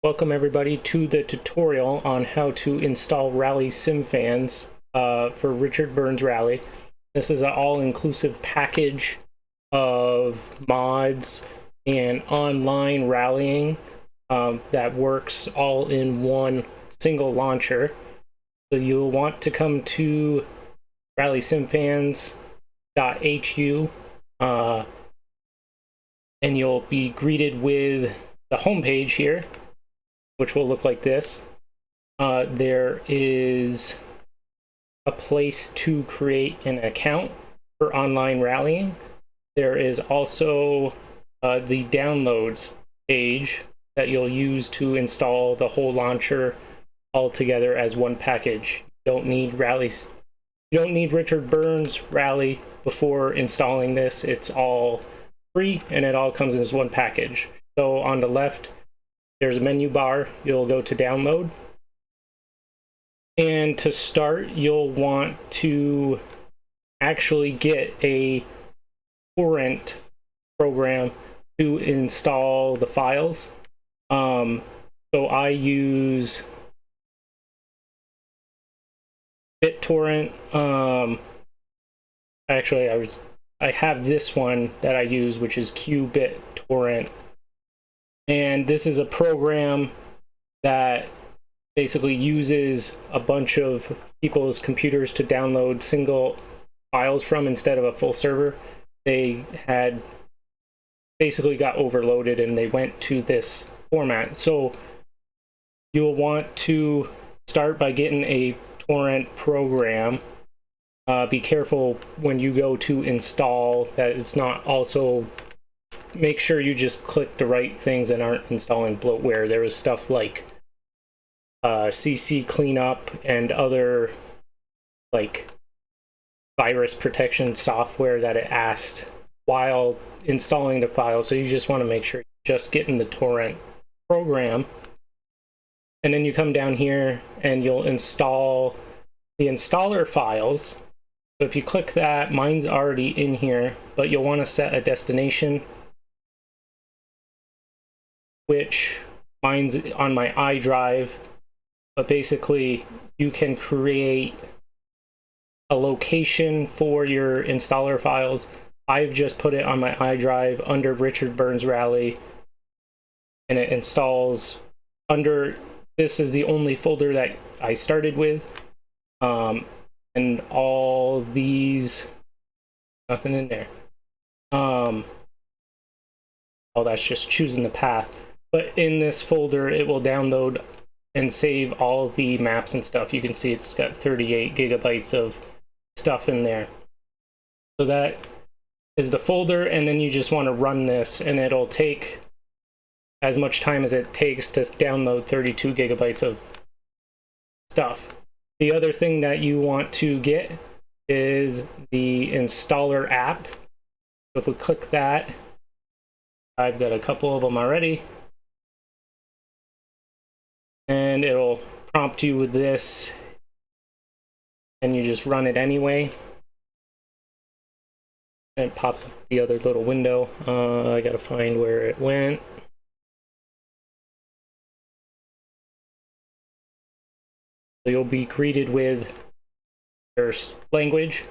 Welcome everybody to the tutorial on how to install RallySimFans for Richard Burns Rally. This is an all-inclusive package of mods and online rallying that works all in one single launcher. So you'll want to come to RallySimFans.hu and you'll be greeted with the homepage here, which will look like this. There is a place to create an account for online rallying. There is also the downloads page that you'll use to install the whole launcher all together as one package. You don't need Richard Burns Rally before installing this. It's all free and it all comes as one package. So on the left, there's a menu bar. You'll go to download. And to start, you'll want to actually get a Torrent program to install the files. So I use BitTorrent. Actually, I have this one that I use, which is QBitTorrent. And this is a program that basically uses a bunch of people's computers to download single files from instead of a full server. They had basically got overloaded and they went to this format. So you'll want to start by getting a torrent program. Be careful when you go to install that it's not also... Make sure you just click the right things and aren't installing bloatware. There was stuff like CC cleanup and other like virus protection software that it asked while installing the file. So you just want to make sure you're just getting the torrent program. And then you come down here and you'll install the installer files. So if you click that, mine's already in here, but you'll want to set a destination, which mine's on my iDrive, but basically you can create a location for your installer files. I've just put it on my iDrive under Richard Burns Rally, and it installs under, this is the only folder that I started with, and all these, nothing in there. Oh, that's just choosing the path. But in this folder, it will download and save all the maps and stuff. You can see it's got 38 gigabytes of stuff in there. So that is the folder, and then you just want to run this, and it'll take as much time as it takes to download 32 gigabytes of stuff. The other thing that you want to get is the installer app. So if we click that, I've got a couple of them already. And it'll prompt you with this, and you just run it anyway. And it pops up the other little window. I gotta find where it went. So you'll be greeted with your language.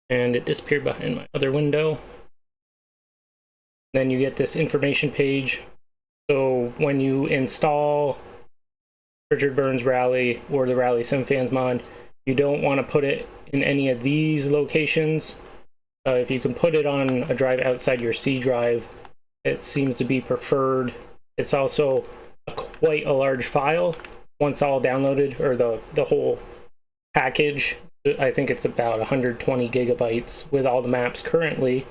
And it disappeared behind my other window. Then you get this information page. So when you install Richard Burns Rally or the RallySimFans mod, you don't want to put it in any of these locations. If you can put it on a drive outside your C drive, it seems to be preferred. It's also quite a large file once all downloaded, or the whole package. I think it's about 120 gigabytes with all the maps currently.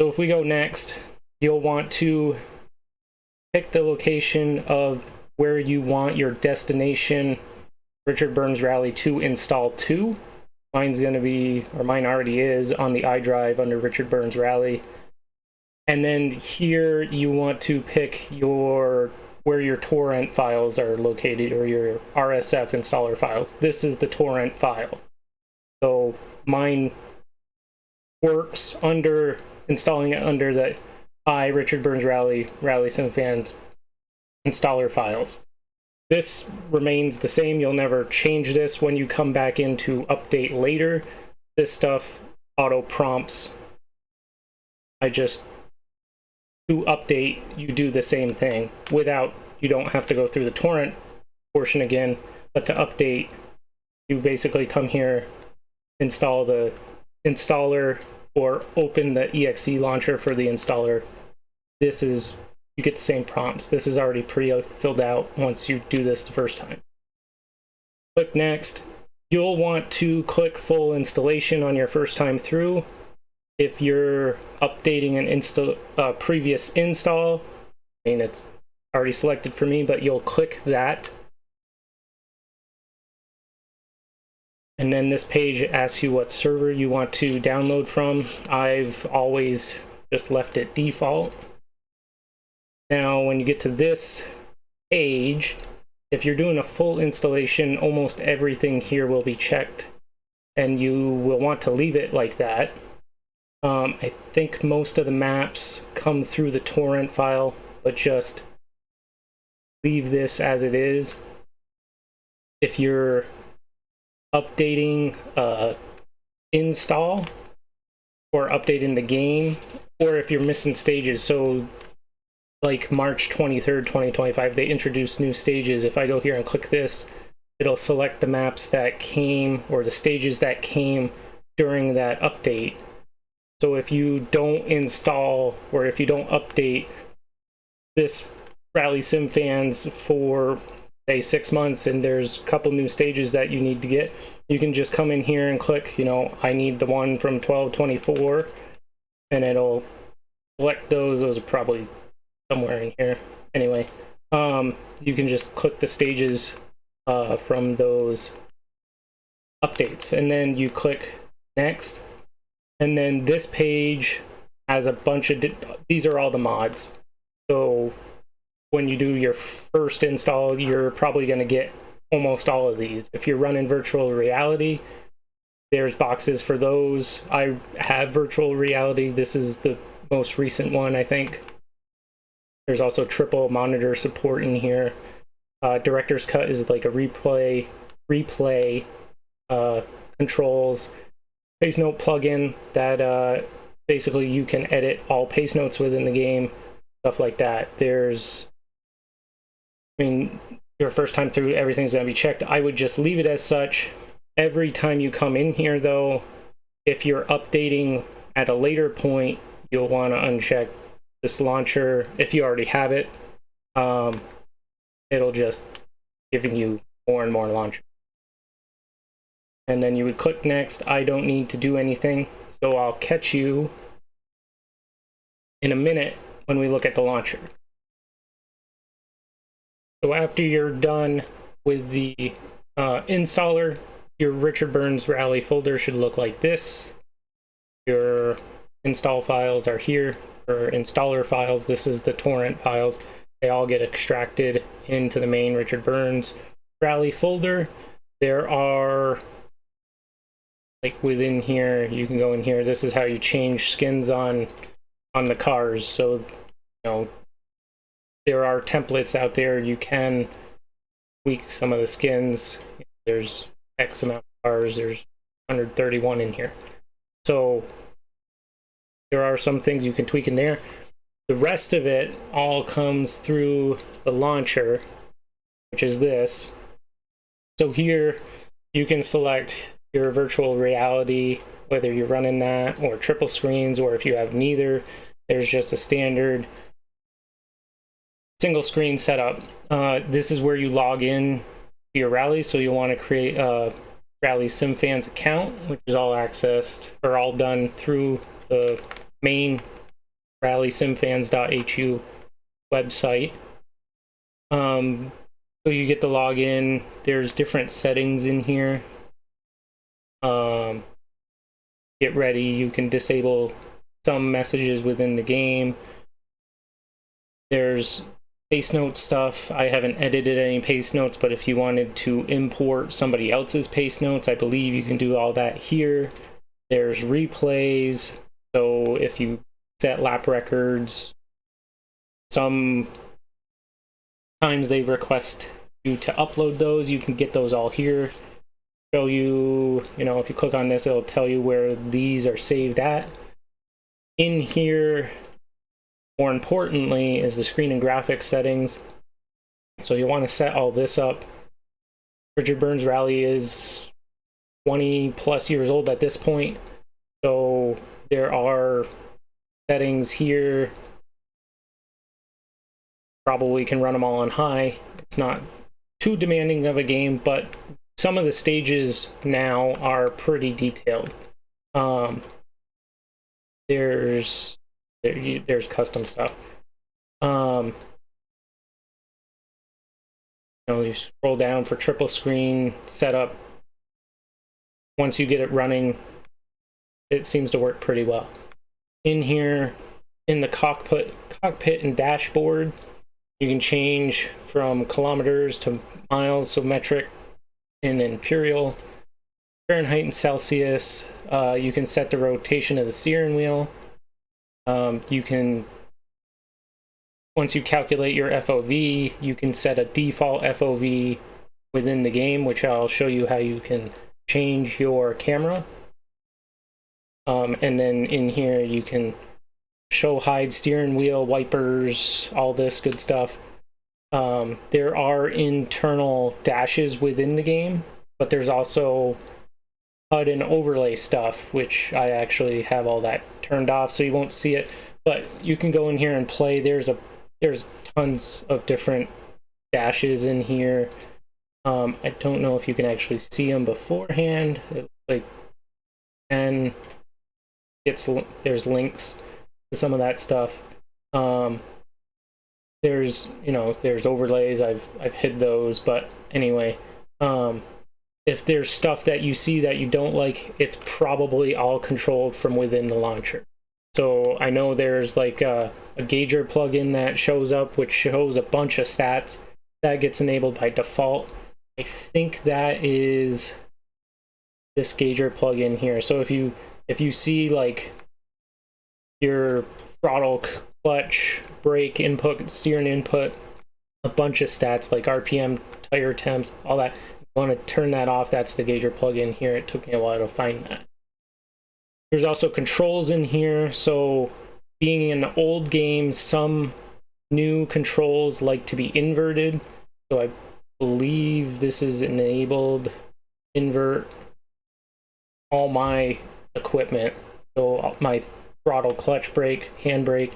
So if we go next, you'll want to pick the location of where you want your destination Richard Burns Rally to install to. Mine's going to be, or mine already is, on the iDrive under Richard Burns Rally. And then here you want to pick where your torrent files are located, or your RSF installer files. This is the torrent file. So mine works under installing it under the Richard Burns RallySimFans installer files. This remains the same. You'll never change this. When you come back into update later, this stuff auto prompts. To update, you do the same thing without, you don't have to go through the torrent portion again, but to update, you basically come here, install the installer, or open the exe launcher for the installer. You get the same prompts. This is already pre-filled out once you do this the first time. Click next. You'll want to click full installation on your first time through. If you're updating an previous install, I mean, it's already selected for me, but you'll click that. And then this page asks you what server you want to download from. I've always just left it default. Now, when you get to this page, if you're doing a full installation, almost everything here will be checked, and you will want to leave it like that. I think most of the maps come through the torrent file, but just leave this as it is. If you're updating install or updating the game, or if you're missing stages, so like March 23rd, 2025, they introduced new stages. If I go here and click this, it'll select the maps that came, or the stages that came during that update. So if you don't install, or if you don't update this RallySimFans for, say, 6 months, and there's a couple new stages that you need to get, you can just come in here and click, I need the one from 1224, and it'll select those. Those are probably somewhere in here. Anyway, you can just click the stages from those updates, and then you click next. And then this page has a bunch of, these are all the mods. So when you do your first install, you're probably going to get almost all of these. If you're running virtual reality, there's boxes for those. I have virtual reality. This is the most recent one, I think. There's also triple monitor support in here. Director's Cut is like a replay controls. Pacenote plugin that basically you can edit all Pacenotes within the game, stuff like that. Your first time through, everything's going to be checked. I would just leave it as such. Every time you come in here, though, if you're updating at a later point, you'll want to uncheck this launcher. If you already have it, it'll just giving you more and more launcher. And then you would click next. I don't need to do anything, so I'll catch you in a minute when we look at the launcher. So after you're done with the installer, your Richard Burns Rally folder should look like this. Your install files are here, or installer files. This is the torrent files. They all get extracted into the main Richard Burns Rally folder. There are, like within here, you can go in here. This is how you change skins on the cars. So, there are templates out there. You can tweak some of the skins. There's X amount of cars. There's 131 in here. So there are some things you can tweak in there. The rest of it all comes through the launcher, which is this. So here you can select your virtual reality, whether you're running that or triple screens, or if you have neither, there's just a standard single screen setup. This is where you log in to your Rally, so you'll want to create a RallySimFans account, which is all accessed or all done through the main RallySimFans.hu website. So you get the login. There's different settings in here. Get ready. You can disable some messages within the game. There's Pacenote stuff. I haven't edited any Pacenotes, but if you wanted to import somebody else's Pacenotes, I believe you can do all that here. There's replays. So if you set lap records. Sometimes they request you to upload those. You can get those all here. Show you, if you click on this, it'll tell you where these are saved at. In here, more importantly, is the screen and graphics settings. So you want to set all this up. Richard Burns Rally is 20 plus years old at this point, so there are settings here. Probably can run them all on high. It's not too demanding of a game, but some of the stages now are pretty detailed. There's custom stuff. You scroll down for triple screen setup. Once you get it running, it seems to work pretty well. In here, in the cockpit and dashboard, you can change from kilometers to miles, so metric and imperial. Fahrenheit and Celsius. You can set the rotation of the steering wheel. You can, once you calculate your FOV, you can set a default FOV within the game, which I'll show you how you can change your camera. And then in here you can show, hide steering wheel, wipers, all this good stuff. There are internal dashes within the game, but there's also HUD and overlay stuff, which I actually have all that turned off, so you won't see it. But you can go in here and play. There's tons of different dashes in here. I don't know if you can actually see them beforehand. It looks like, and there's links to some of that stuff. There's overlays. I've hid those, but anyway, if there's stuff that you see that you don't like, it's probably all controlled from within the launcher. So I know there's like a gauger plugin that shows up, which shows a bunch of stats that gets enabled by default. I think that is this gauger plugin here. So if you see like your throttle, clutch, brake input, steering input, a bunch of stats like RPM, tire temps, all that, you want to turn that off. That's the gauger plugin here. It took me a while to find that. There's also controls in here. So being in old games, some new controls like to be inverted. So I believe this is enabled. Invert all my equipment. So my throttle, clutch, brake, handbrake,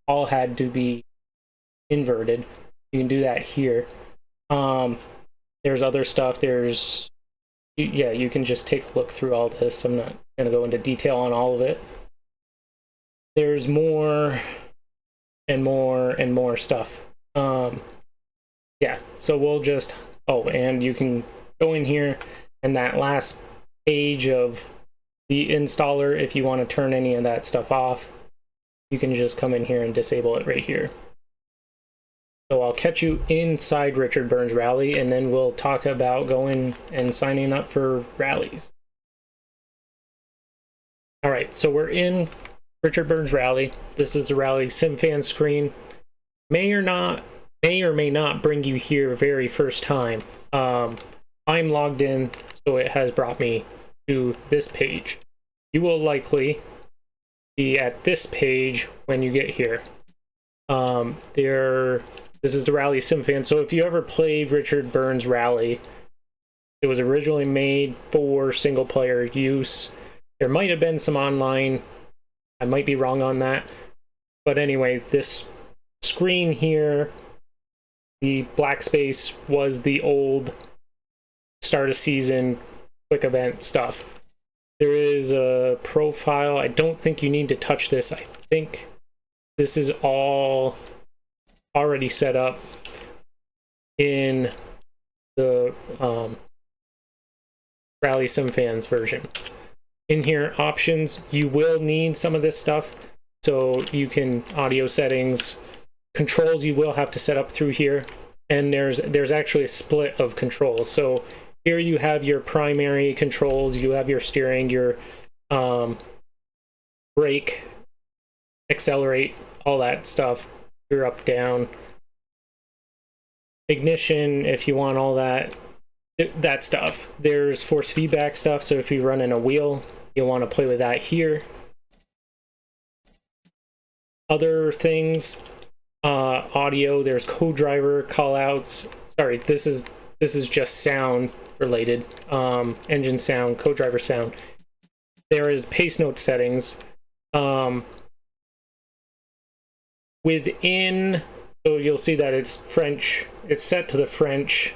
all had to be inverted. You can do that here. There's other stuff. You can just take a look through all this. I'm not going to go into detail on all of it. There's more and more and more stuff. Yeah, so we'll just, and you can go in here, and that last page of the installer, if you want to turn any of that stuff off, you can just come in here and disable it right here. So I'll catch you inside Richard Burns Rally, and then we'll talk about going and signing up for rallies. All right, so we're in Richard Burns Rally. This is the RallySimFans screen. May or may not bring you here very first time. I'm logged in, so it has brought me to this page. You will likely be at this page when you get here. This is the RallySimFans. So if you ever played Richard Burns Rally, it was originally made for single player use. There might have been some online. I might be wrong on that. But anyway, this screen here, the black space, was the old start of season quick event stuff. There is a profile. I don't think you need to touch this. I think this is all already set up in the RallySimFans version. In here, options, you will need some of this stuff. So you can, audio settings, controls you will have to set up through here. And there's actually a split of controls. So here you have your primary controls, you have your steering, your brake, accelerate, all that stuff. Gear up, down. Ignition, if you want all that stuff. There's force feedback stuff, so if you run in a wheel, you'll want to play with that here. Other things, audio, there's co-driver callouts. Sorry, this is just sound related. Engine sound, co-driver sound. There is Pacenote settings. Within, so you'll see that it's French. It's set to the French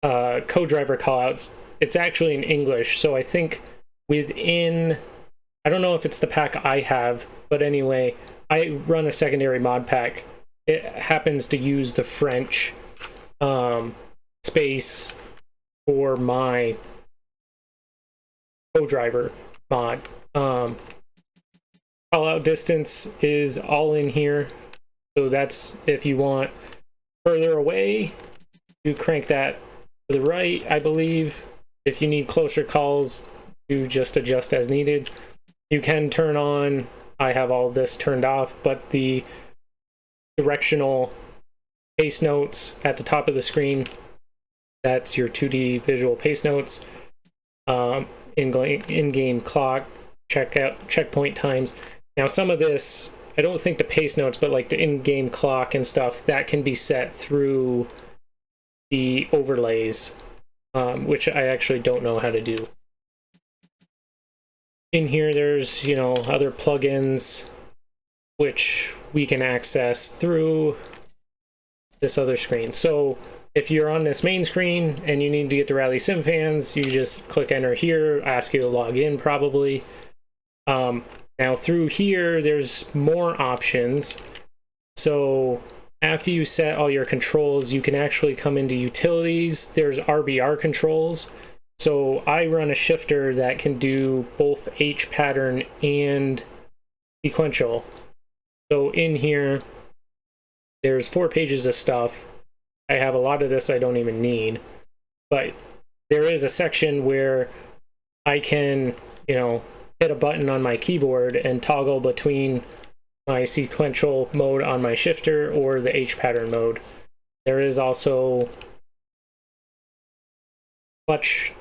co-driver callouts. It's actually in English, so I think within, I don't know if it's the pack I have, but anyway, I run a secondary mod pack. It happens to use the French space for my co-driver mod. Call out distance is all in here, so that's if you want further away, you crank that to the right, I believe. If you need closer calls, you just adjust as needed. You can turn on, I have all this turned off, but the directional pace notes at the top of the screen, that's your 2D visual pace notes. In-game clock, checkpoint times. Now some of this, I don't think the pace notes, but like the in-game clock and stuff, that can be set through the overlays, which I actually don't know how to do. In here, there's, you know, other plugins which we can access through this other screen. So if you're on this main screen and you need to get to RallySimFans, you just click enter here, ask you to log in probably. Now through here, there's more options. So after you set all your controls, you can actually come into utilities. There's RBR controls. So I run a shifter that can do both H pattern and sequential. So in here, there's 4 pages of stuff. I have a lot of this I don't even need, but there is a section where I can, you know, hit a button on my keyboard and toggle between my sequential mode on my shifter or the H pattern mode. There is also clutch.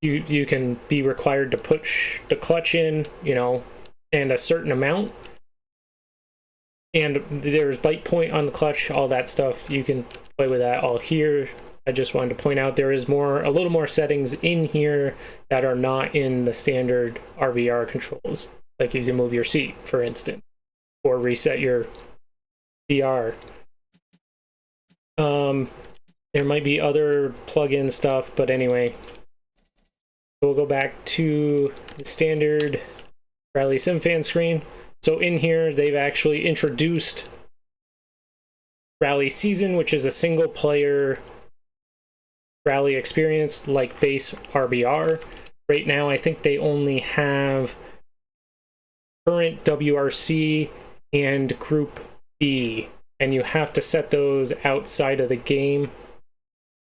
You can be required to push the clutch in, you know, and a certain amount. And there's bite point on the clutch, all that stuff. You can play with that all here. I just wanted to point out there is a little more settings in here that are not in the standard RBR controls. Like you can move your seat, for instance, or reset your DR. There might be other plugin stuff, but anyway. We'll go back to the standard RallySimFans screen. So in here, they've actually introduced Rally Season, which is a single player rally experience like base RBR. Right now, I think they only have current WRC and Group B, and you have to set those outside of the game.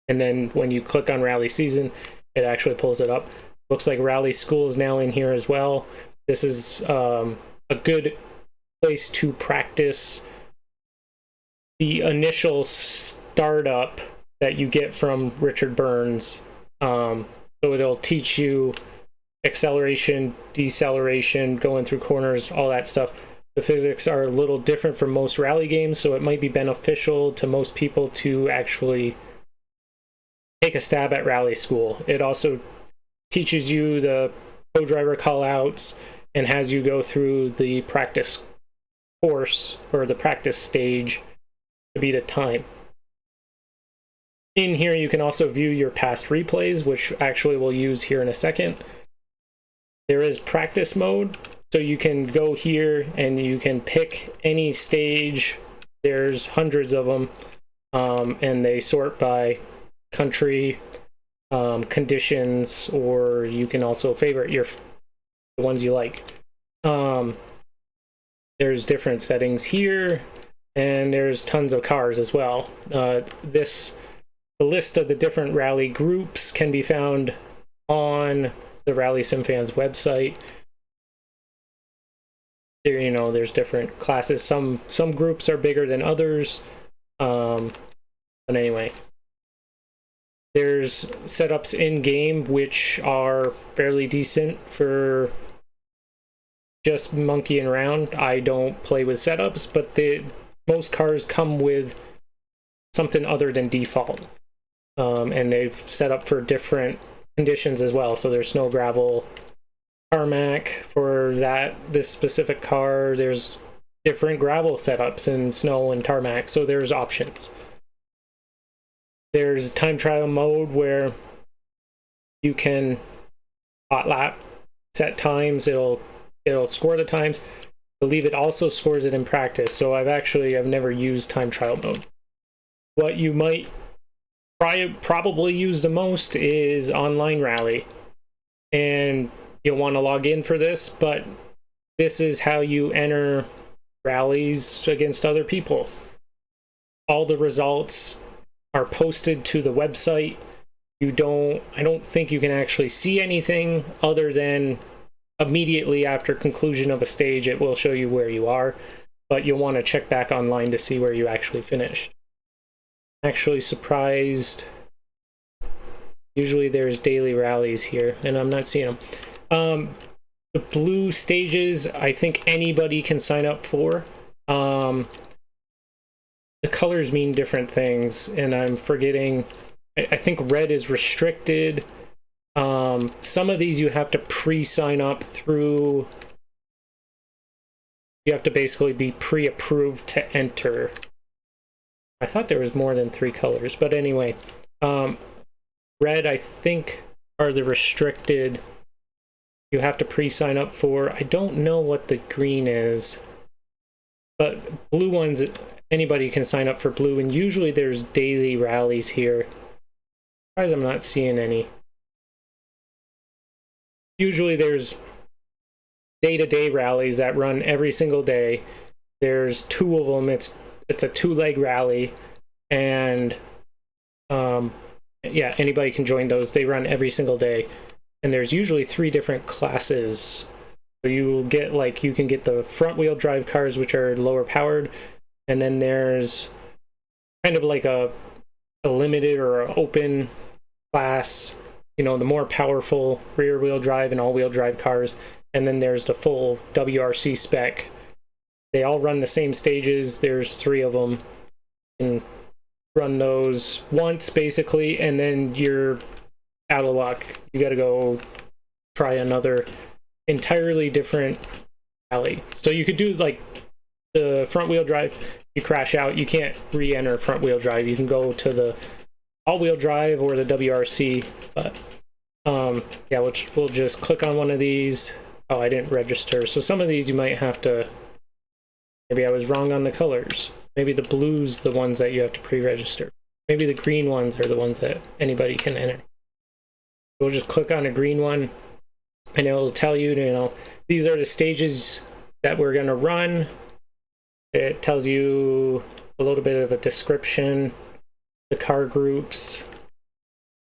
And then when you click on Rally Season, it actually pulls it up. Looks like Rally School is now in here as well. This is a good place to practice the initial startup that you get from Richard Burns. So it'll teach you acceleration, deceleration, going through corners, all that stuff. The physics are a little different from most rally games, so it might be beneficial to most people to actually take a stab at Rally School. It also teaches you the co-driver callouts and has you go through the practice course or the practice stage to beat a time. In here, you can also view your past replays, which actually we'll use here in a second. There is practice mode, so you can go here and you can pick any stage. There's hundreds of them, and they sort by country, conditions, or you can also favorite the ones you like. There's different settings here, and there's tons of cars as well. The list of the different rally groups can be found on the RallySimFans website. there, you know, there's different classes. Some groups are bigger than others. But anyway, there's setups in game which are fairly decent for just monkeying around. I don't play with setups, but most cars come with something other than default, and they've set up for different conditions as well. So there's snow, gravel, tarmac for this specific car. There's different gravel setups in snow and tarmac, so there's options. There's time trial mode where you can hot lap, set times. It'll score the times. I believe it also scores it in practice. So I've never used time trial mode. What you might probably use the most is online rally, and you'll want to log in for this, but this is how you enter rallies against other people. All the results are posted to the website. I don't think you can actually see anything other than immediately after conclusion of a stage it will show you where you are, but you'll want to check back online to see where you actually finished. Actually surprised. Usually there's daily rallies here, and I'm not seeing them. The blue stages, I think anybody can sign up for. The colors mean different things, and I'm forgetting. I think red is restricted. Some of these you have to pre-sign up through. You have to basically be pre-approved to enter. I thought there was more than 3 colors, but anyway. Red, I think, are the restricted. You have to pre-sign up for. I don't know what the green is, but blue ones, anybody can sign up for blue, and usually there's daily rallies here. Surprised I'm not seeing any. Usually there's day-to-day rallies that run every single day. There's 2 of them. It's a 2-leg rally, and yeah, anybody can join those. They run every single day, and there's usually 3 different classes. So you get, like, you can get the front-wheel drive cars, which are lower powered, and then there's kind of like a limited or an open class, you know, the more powerful rear-wheel drive and all-wheel drive cars, and then there's the full WRC spec. They all run the same stages. There's 3 of them, and run those once basically, and then you're out of luck. You got to go try another entirely different rally. So you could do like the front wheel drive, you crash out, you can't re-enter front wheel drive. You can go to the all-wheel drive or the WRC, but yeah, we'll just click on one of these. Oh, I didn't register. So some of these you might have to, maybe I was wrong on the colors. Maybe the blues, the ones that you have to pre-register. Maybe the green ones are the ones that anybody can enter. We'll just click on a green one, and it'll tell you, you know, these are the stages that we're going to run. It tells you a little bit of a description, the car groups.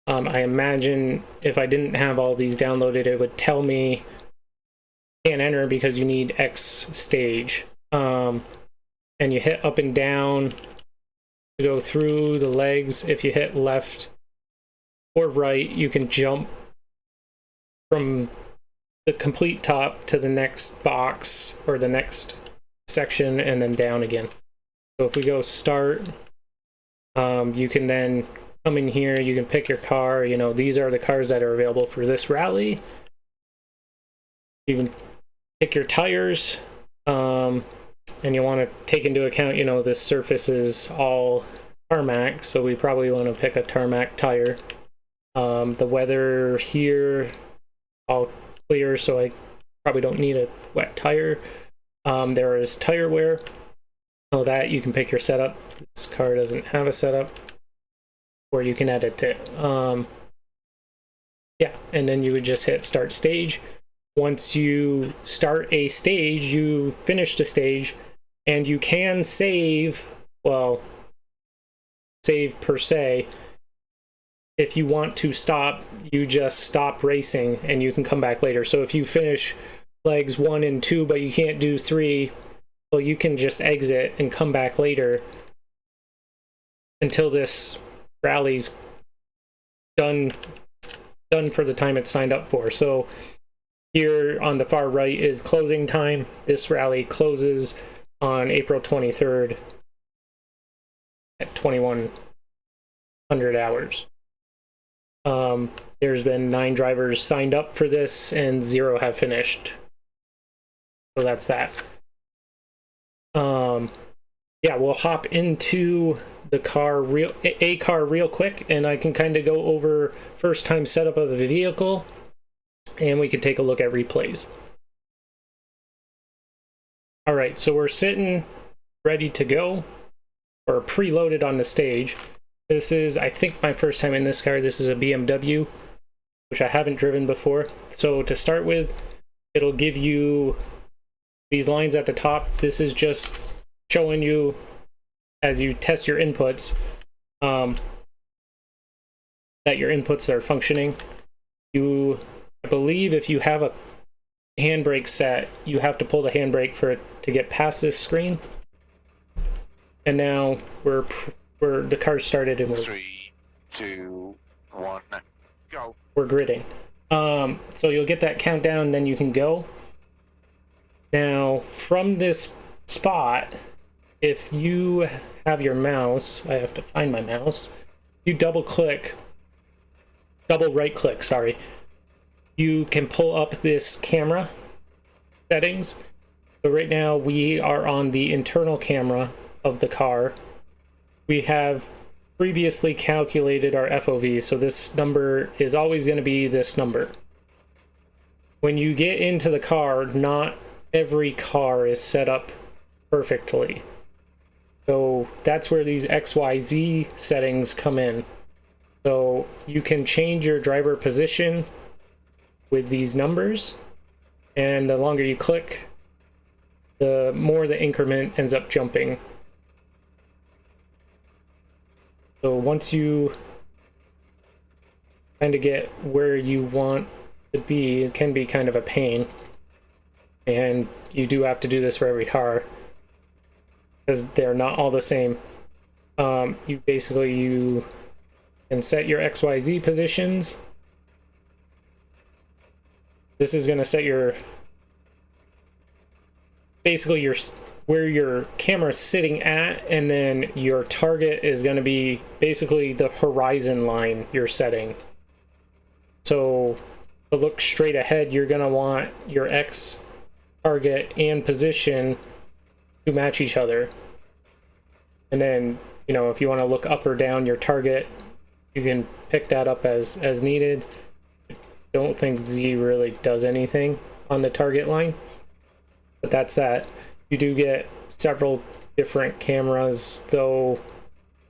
I imagine if I didn't have all these downloaded, it would tell me can't enter because you need X stage. And you hit up and down to go through the legs. If you hit left or right, you can jump from the complete top to the next box or the next section and then down again. So if we go start, you can then come in here, you can pick your car. You know, these are the cars that are available for this rally. You can pick your tires. And you want to take into account, you know, this surface is all tarmac, so we probably want to pick a tarmac tire. The weather here, all clear, so I probably don't need a wet tire. There is tire wear. All that, you can pick your setup. This car doesn't have a setup, or you can edit it. Yeah, and then you would just hit start stage. Once you start a stage, you finish the stage, and you can save, well, save per se. If you want to stop, you just stop racing, and you can come back later. So if you finish legs 1 and 2, but you can't do 3. Well, you can just exit and come back later until this rally's done for the time it's signed up for. So here on the far right is closing time. This rally closes on April 23rd at 2100 hours. There's been 9 drivers signed up for this and 0 have finished. So that's that. Yeah, we'll hop into the car real quick, and I can kind of go over first time setup of the vehicle, and we can take a look at replays. All right, so we're sitting ready to go, or preloaded on the stage. This is, I think, my first time in this car. This is a BMW, which I haven't driven before. So to start with, it'll give you these lines at the top. This is just showing you, as you test your inputs, that your inputs are functioning. I believe if you have a handbrake set, you have to pull the handbrake for it to get past this screen. And now the car started and we're 3, 2, 1, go. We're gridding. So you'll get that countdown, then you can go. Now from this spot, if you have your mouse, I have to find my mouse. You double right click, sorry. You can pull up this camera settings. So right now we are on the internal camera of the car. We have previously calculated our FOV, so this number is always going to be this number. When you get into the car, not every car is set up perfectly. So that's where these XYZ settings come in. So you can change your driver position with these numbers, and the longer you click, the more the increment ends up jumping. So once you kind of get where you want to be, it can be kind of a pain. And you do have to do this for every car, because they're not all the same. You can set your XYZ positions. This is going to set your where your camera is sitting at, and then your target is going to be basically the horizon line you're setting. So to look straight ahead, you're going to want your X target and position to match each other. And then, you know, if you want to look up or down your target, you can pick that up as needed. I don't think Z really does anything on the target line, but that's that. You do get several different cameras, though I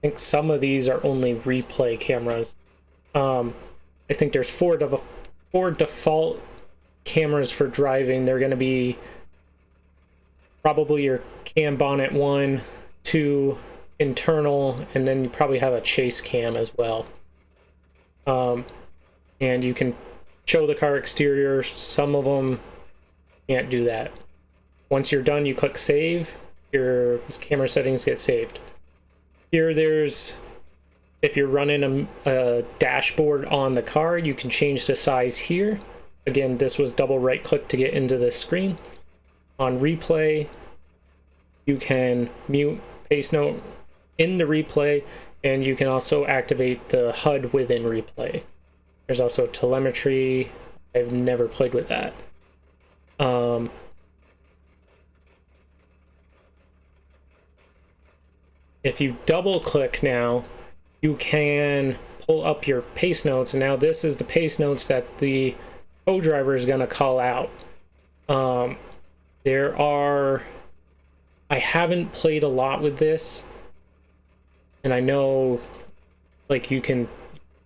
think some of these are only replay cameras. I think there's four default cameras for driving. They're going to be probably your cam bonnet 1, 2 internal, and then you probably have a chase cam as well. And you can show the car exterior. Some of them can't do that. Once you're done, you click save. Your camera settings get saved. Here, if you're running a dashboard on the car, you can change the size here. Again, this was double right click to get into this screen. On replay, you can mute Pacenote in the replay, and you can also activate the HUD within replay. There's also telemetry. I've never played with that. If you double click now, you can pull up your pace notes, and now this is the pace notes that the co-driver is going to call out. I haven't played a lot with this, and I know, like, you can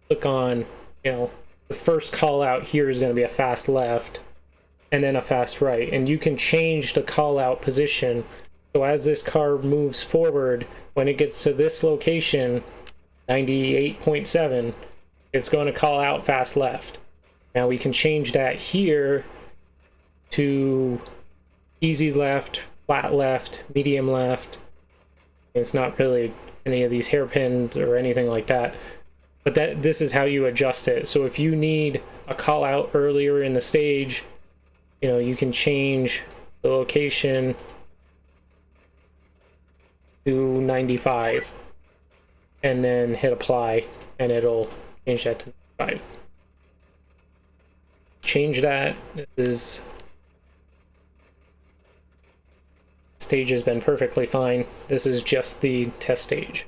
click on, you know, the first call out here is going to be a fast left and then a fast right, and you can change the call out position. So as this car moves forward, when it gets to this location, 98.7, it's going to call out fast left. Now we can change that here to easy left, flat left, medium left. It's not really any of these hairpins or anything like that, but this is how you adjust it. So if you need a call out earlier in the stage, you know, you can change the location to 95 and then hit apply, and it'll change that to 95. Change that. This stage has been perfectly fine. This is just the test stage,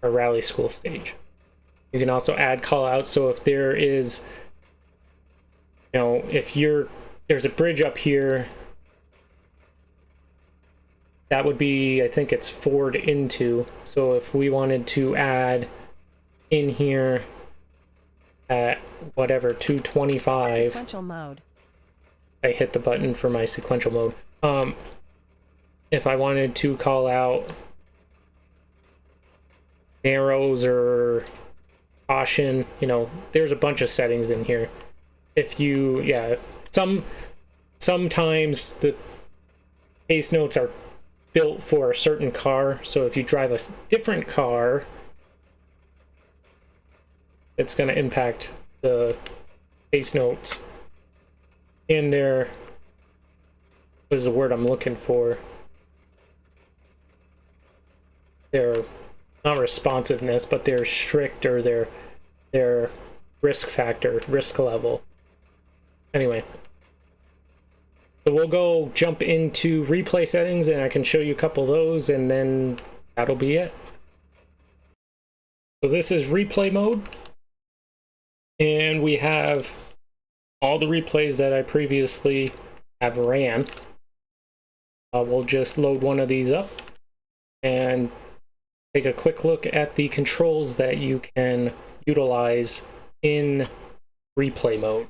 or rally school stage. You can also add callouts. So if there is, you know, if there's a bridge up here, that would be, I think it's forward into. So if we wanted to add in here at whatever 225, sequential mode. I hit the button for my sequential mode. If I wanted to call out narrows or caution, you know, there's a bunch of settings in here. If you, yeah, sometimes the Pacenotes are built for a certain car, so if you drive a different car, it's going to impact the Pacenotes. And their, what is the word I'm looking for? Their, not responsiveness, but their strict, or their risk factor, risk level. Anyway, so we'll go jump into replay settings, and I can show you a couple of those, and then that'll be it. So this is replay mode, and we have all the replays that I previously have ran. We'll just load one of these up and take a quick look at the controls that you can utilize in replay mode.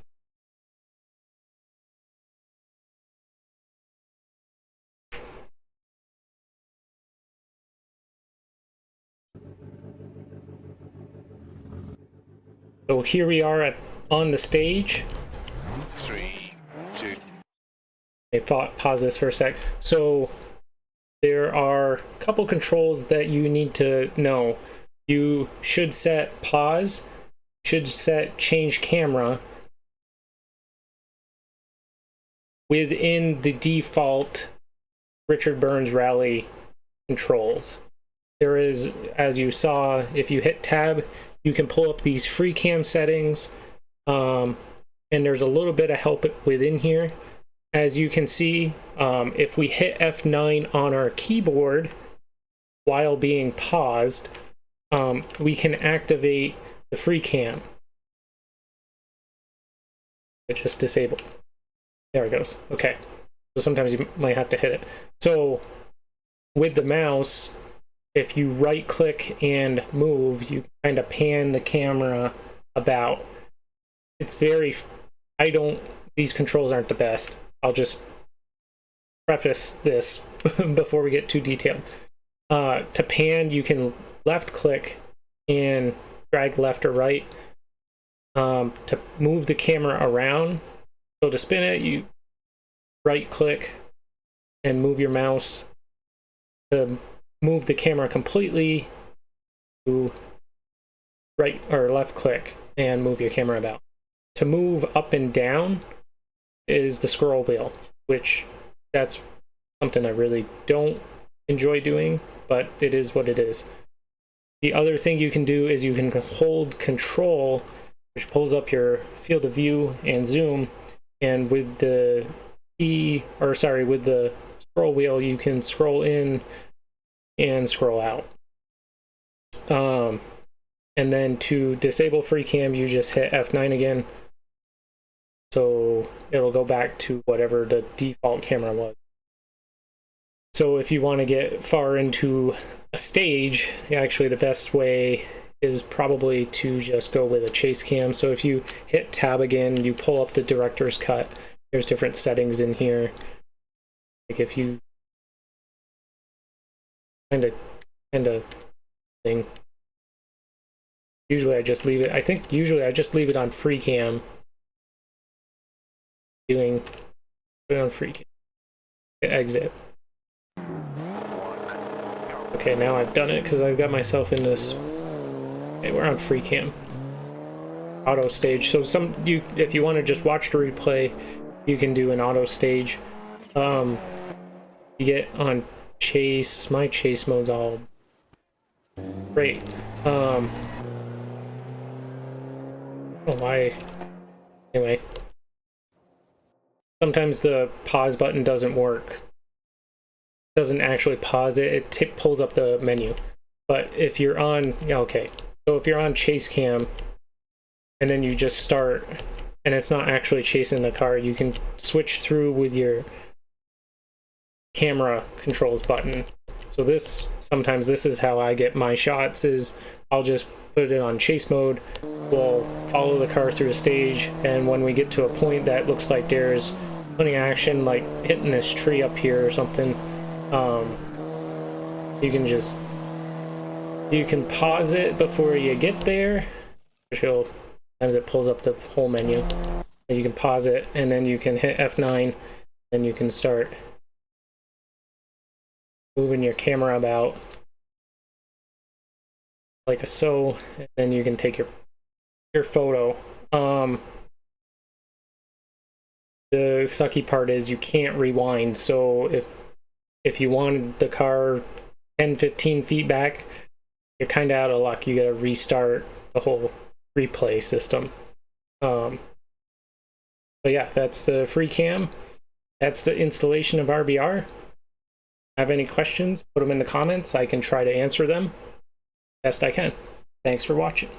So here we are on the stage. 3, 2. Pause this for a sec. So there are a couple controls that you need to know. You should set pause, should set change camera within the default Richard Burns Rally controls. There is, as you saw, if you hit tab, you can pull up these free cam settings, and there's a little bit of help within here. As you can see, if we hit F9 on our keyboard while being paused, we can activate the free cam. It just disabled. There it goes. Okay. So sometimes you might have to hit it. So with the mouse, if you right click and move, you kind of pan the camera about. It's very, these controls aren't the best. I'll just preface this before we get too detailed. To pan, you can left click and drag left or right. To move the camera around, so to spin it, you right click and move your mouse. To move the camera completely, you right or left click and move your camera about. To move up and down is the scroll wheel, which that's something I really don't enjoy doing, but it is what it is. The other thing you can do is you can hold control, which pulls up your field of view and zoom, and with the with the scroll wheel, you can scroll in and scroll out. And then to disable free cam, you just hit F9 again. So it'll go back to whatever the default camera was. So if you want to get far into a stage, actually the best way is probably to just go with a chase cam. So if you hit tab again, you pull up the director's cut. There's different settings in here. Like if you kind of thing. Usually I just leave it. I think usually I just leave it on free cam. Doing Put it on free cam. Exit. Okay, now I've done it because I've got myself in this. Okay, we're on free cam. Auto stage. So if you want to just watch the replay, you can do an auto stage. You get on chase. My chase mode's all great. Oh, why? Anyway, sometimes the pause button doesn't work. It doesn't actually pause it. It pulls up the menu. But if you're on, okay. So if you're on chase cam, and then you just start, and it's not actually chasing the car, you can switch through with your camera controls button. So sometimes this is how I get my shots, is I'll just put it on chase mode, we'll follow the car through a stage, and when we get to a point that looks like there's plenty of action, like hitting this tree up here or something, you can pause it before you get there. Sometimes it pulls up the whole menu. And you can pause it, and then you can hit F9, and you can start moving your camera about like so, and then you can take your photo. The sucky part is you can't rewind, so if you wanted the car 10-15 feet back, you're kind of out of luck. You gotta restart the whole replay system. But yeah, that's the free cam. That's the installation of RBR. Have any questions, put them in the comments. I can try to answer them best I can. Thanks for watching.